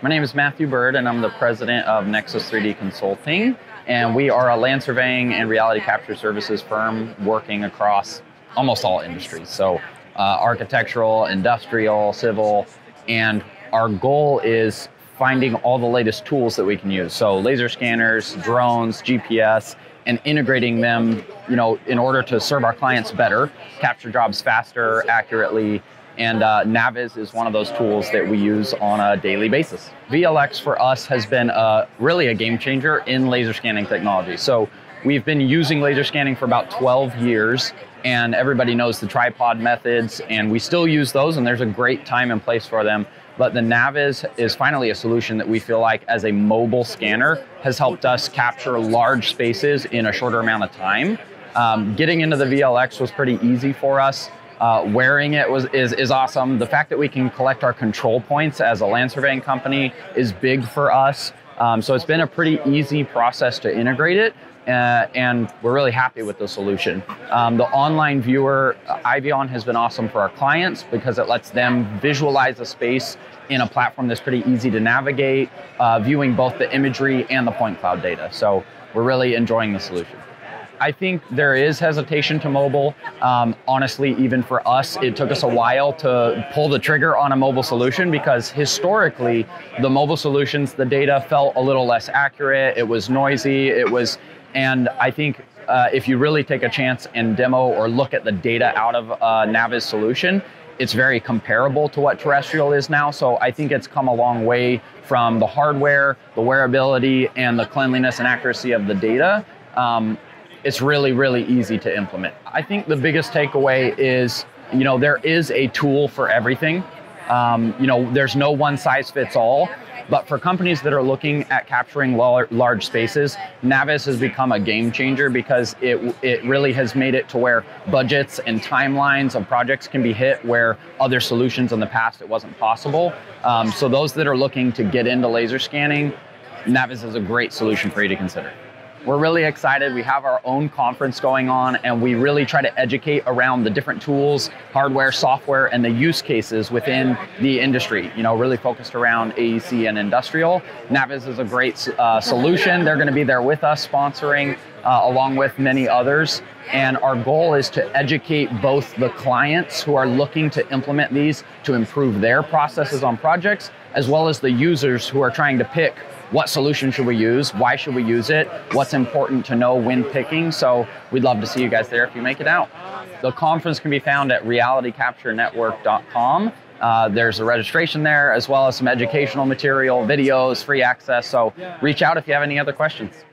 My name is Matthew Byrd, and I'm the president of Nexus 3D Consulting. And we are a land surveying and reality capture services firm working across almost all industries. So architectural, industrial, civil, and our goal is finding all the latest tools that we can use. So laser scanners, drones, GPS, and integrating them, in order to serve our clients better, capture jobs faster, accurately. And NavVis is one of those tools that we use on a daily basis. VLX for us has been really a game changer in laser scanning technology. So we've been using laser scanning for about 12 years, and everybody knows the tripod methods, and we still use those, and there's a great time and place for them. But the NavVis is finally a solution that we feel like, as a mobile scanner, has helped us capture large spaces in a shorter amount of time. Getting into the VLX was pretty easy for us. Wearing it is awesome. The fact that we can collect our control points as a land surveying company is big for us. So it's been a pretty easy process to integrate it, and we're really happy with the solution. The online viewer, Ivion, has been awesome for our clients because it lets them visualize a space in a platform that's pretty easy to navigate, viewing both the imagery and the point cloud data. So we're really enjoying the solution. I think there is hesitation to mobile. Honestly, even for us, it took us a while to pull the trigger on a mobile solution because historically, the mobile solutions, the data felt a little less accurate. It was noisy. And I think if you really take a chance and demo or look at the data out of NavVis solution, it's very comparable to what terrestrial is now. So I think it's come a long way from the hardware, the wearability, and the cleanliness and accuracy of the data. It's really, really easy to implement. I think the biggest takeaway is, there is a tool for everything. There's no one size fits all, but for companies that are looking at capturing large spaces, NavVis has become a game changer because it really has made it to where budgets and timelines of projects can be hit where other solutions in the past it wasn't possible. So those that are looking to get into laser scanning, NavVis is a great solution for you to consider. We're really excited. We have our own conference going on, and we really try to educate around the different tools, hardware, software, and the use cases within the industry, really focused around AEC and industrial. NavVis is a great solution. They're going to be there with us sponsoring, along with many others. And our goal is to educate both the clients who are looking to implement these to improve their processes on projects, as well as the users who are trying to pick what solution should we use, why should we use it, what's important to know when picking. So we'd love to see you guys there if you make it out. The conference can be found at realitycapturenetwork.com. There's a registration there, as well as some educational material, videos, free access. So reach out if you have any other questions.